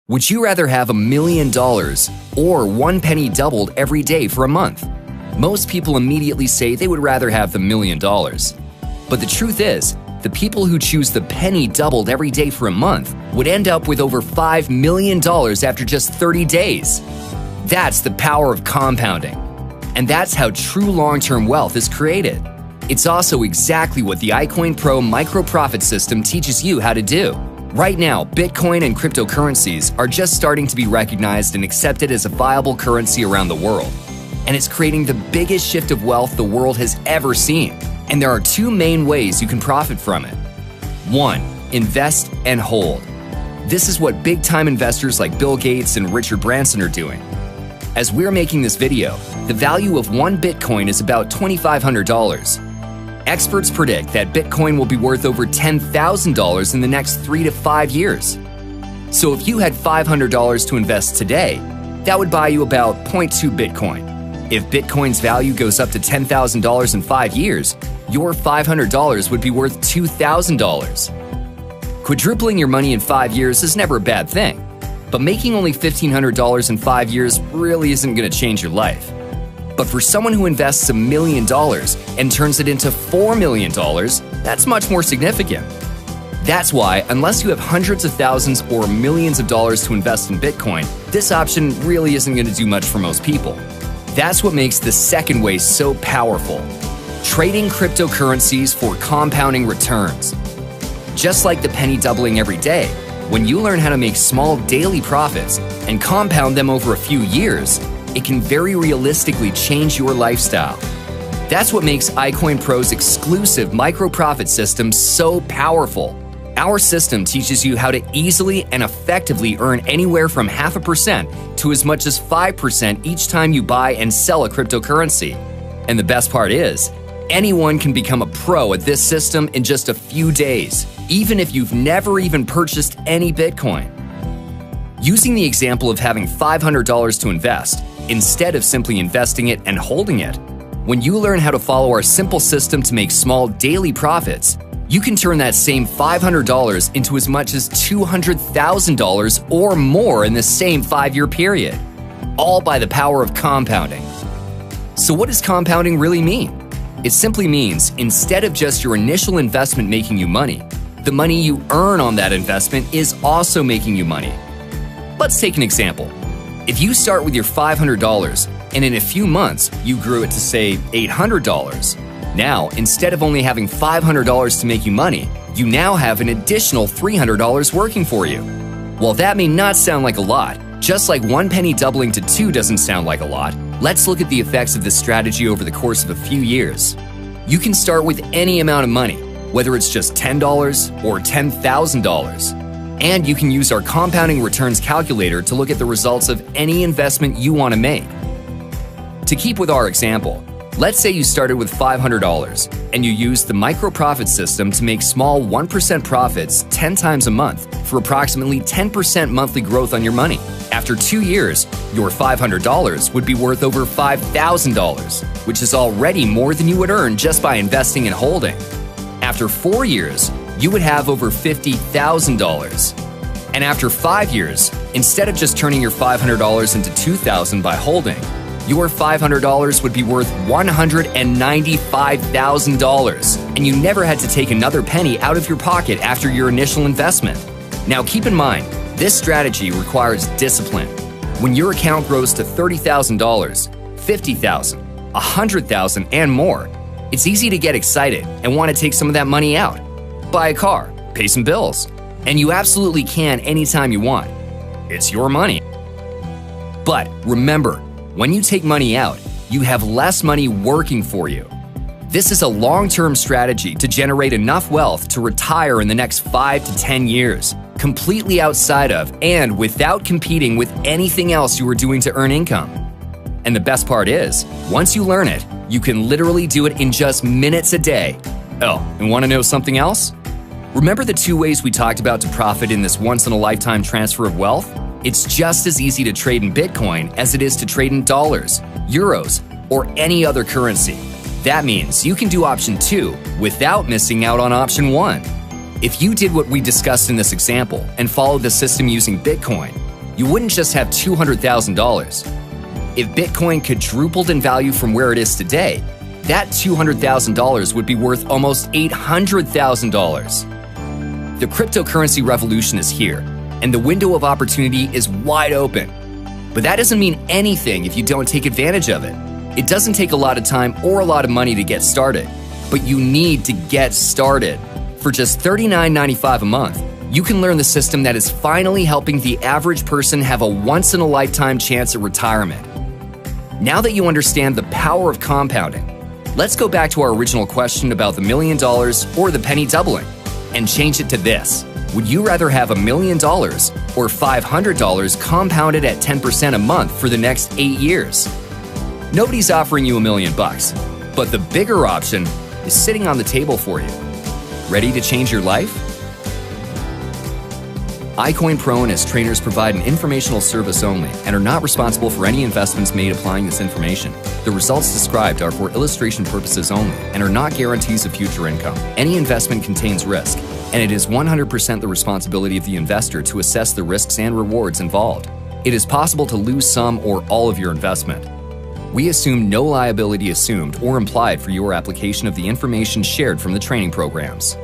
Would you rather have $1 million or 1 penny doubled every day for a month? Most people immediately say they would rather have the $1 million. But the truth is, the people who choose the penny doubled every day for a month would end up with over $5 million after just 30 days. That's the power of compounding. And that's how true long-term wealth is created. It's also exactly what the iCoinPro micro-profit system teaches you how to do. Right now, Bitcoin and cryptocurrencies are just starting to be recognized and accepted as a viable currency around the world. And it's creating the biggest shift of wealth the world has ever seen. And there are two main ways you can profit from it. 1. Invest and hold. This is what big-time investors like Bill Gates and Richard Branson are doing. As we're making this video, the value of 1 Bitcoin is about $2,500. Experts predict that Bitcoin will be worth over $10,000 in the next 3 to 5 years. So if you had $500 to invest today, that would buy you about 0.2 Bitcoin. If Bitcoin's value goes up to $10,000 in 5 years, your $500 would be worth $2,000. Quadrupling your money in 5 years is never a bad thing, but making only $1,500 in 5 years really isn't going to change your life. But for someone who invests $1 million and turns it into $4 million, that's much more significant. That's why, unless you have hundreds of thousands or millions of dollars to invest in Bitcoin, this option really isn't going to do much for most people. That's what makes the second way so powerful: trading cryptocurrencies for compounding returns. Just like the penny doubling every day, when you learn how to make small daily profits and compound them over a few years, it can very realistically change your lifestyle. That's what makes iCoinPro's exclusive micro-profit system so powerful. Our system teaches you how to easily and effectively earn anywhere from 0.5% to as much as 5% each time you buy and sell a cryptocurrency. And the best part is, anyone can become a pro at this system in just a few days, even if you've never even purchased any Bitcoin. Using the example of having $500 to invest, instead of simply investing it and holding it, when you learn how to follow our simple system to make small daily profits, you can turn that same $500 into as much as $200,000 or more in the same 5-year period, all by the power of compounding. So what does compounding really mean? It simply means instead of just your initial investment making you money, the money you earn on that investment is also making you money. Let's take an example. If you start with your $500 and in a few months you grew it to, say, $800, now instead of only having $500 to make you money, you now have an additional $300 working for you. While that may not sound like a lot, just like 1 penny doubling to 2 doesn't sound like a lot, let's look at the effects of this strategy over the course of a few years. You can start with any amount of money, whether it's just $10 or $10,000. And you can use our compounding returns calculator to look at the results of any investment you want to make. To keep with our example, let's say you started with $500 and you used the micro-profit system to make small 1% profits 10 times a month for approximately 10% monthly growth on your money. After 2 years, your $500 would be worth over $5,000, which is already more than you would earn just by investing and holding. After 4 years, you would have over $50,000. And after 5 years, instead of just turning your $500 into $2,000 by holding, your $500 would be worth $195,000, and you never had to take another penny out of your pocket after your initial investment. Now keep in mind, this strategy requires discipline. When your account grows to $30,000, $50,000, $100,000, and more, it's easy to get excited and want to take some of that money out. Buy a car, pay some bills, and you absolutely can anytime you want. It's your money. But remember, when you take money out, you have less money working for you. This is a long-term strategy to generate enough wealth to retire in the next 5 to 10 years, completely outside of and without competing with anything else you are doing to earn income. And the best part is, once you learn it, you can literally do it in just minutes a day. Oh, and want to know something else? Remember the 2 ways we talked about to profit in this once-in-a-lifetime transfer of wealth? It's just as easy to trade in Bitcoin as it is to trade in dollars, euros, or any other currency. That means you can do option 2 without missing out on option 1. If you did what we discussed in this example and followed the system using Bitcoin, you wouldn't just have $200,000. If Bitcoin quadrupled in value from where it is today, that $200,000 would be worth almost $800,000. The cryptocurrency revolution is here, and the window of opportunity is wide open. But that doesn't mean anything if you don't take advantage of it. It doesn't take a lot of time or a lot of money to get started, but you need to get started. For just $39.95 a month, you can learn the system that is finally helping the average person have a once-in-a-lifetime chance at retirement. Now that you understand the power of compounding, let's go back to our original question about the $1 million or the penny doubling and change it to this. Would you rather have $1 million or $500 compounded at 10% a month for the next 8 years? Nobody's offering you $1 million, but the bigger option is sitting on the table for you. Ready to change your life? iCoinPro and its trainers provide an informational service only and are not responsible for any investments made applying this information. The results described are for illustration purposes only and are not guarantees of future income. Any investment contains risk, and it is 100% the responsibility of the investor to assess the risks and rewards involved. It is possible to lose some or all of your investment. We assume no liability assumed or implied for your application of the information shared from the training programs.